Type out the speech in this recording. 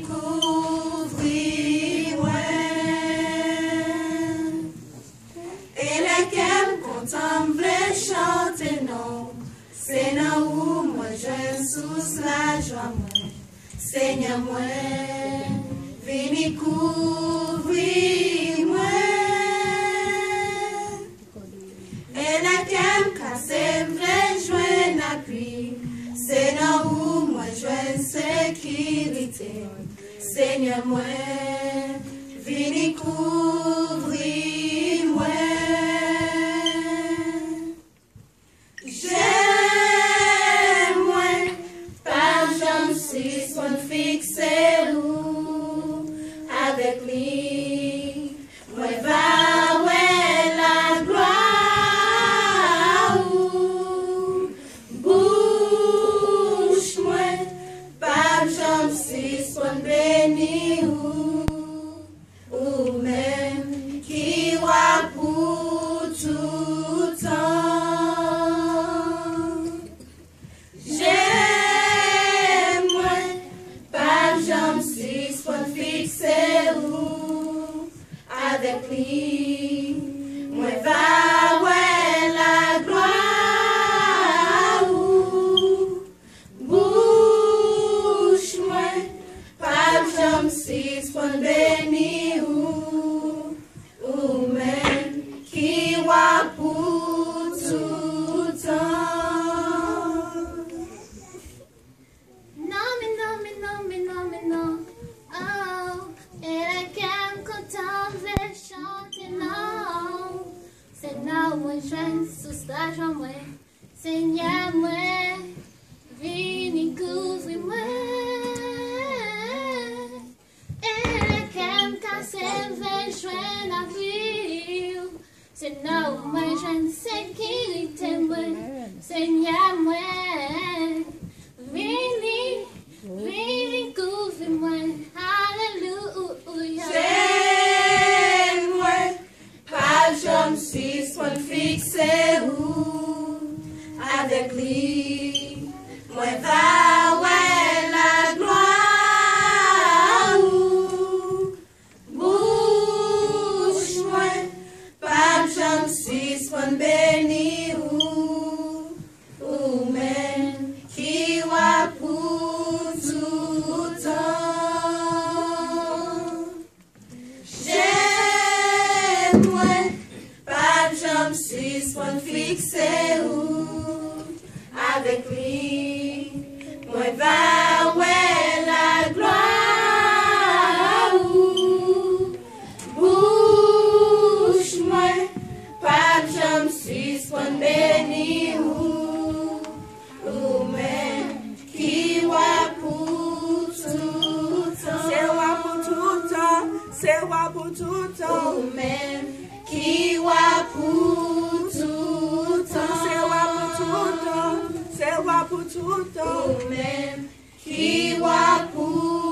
couvrir-moi. Et lesquels contemple vle chanter non, c'est non où moi je sous la joie moi. Seigneur moi, vini couvrir-moi. Et lesquels cassent vle joindre appui, c'est non où moi joindre sécurité. Seigneur moi, vini couvrir-moi. J'aime moi, par j'aime si son fixé où avec lui, moi va ouais la gloire où bouche moi, par j'aime si son béni ou même qui va pour tout temps. J'aime moi, par j'aime si soit fixé où avec lui, moi va ouais la gloire où bouche moi, par j'aime si soit béni ou même qui va pour tout temps. Non, mais non, mais non, mais non, mais non. Oh, et la gamme contemple chanter non. C'est non, moi je sous la joie, moi. Seigneur, moi, vini couvrir-moi. Et la gamme cassée veut joindre la vie. C'est non, moi je sécurité, moi. Seigneur, moi. Vini couvre-moi, alléluia. J'aime-moi, pas j'aime si soit fixé où avec lui, moi va ouais la gloire où bouche moi, pas j'aime si soit béni ou même qui va pour tout temps. J'aime-moi, pas j'aime si soit fixé où avec lui, moi va ouais la gloire où bouche moi, pas j'aime si soit béni ou même qui va pour tout temps. C'est roi pour tout temps, c'est roi pour tout temps. Ou même qui va pour tout temps. C'est roi pour tout temps, c'est roi pour tout temps. Ou même qui va pour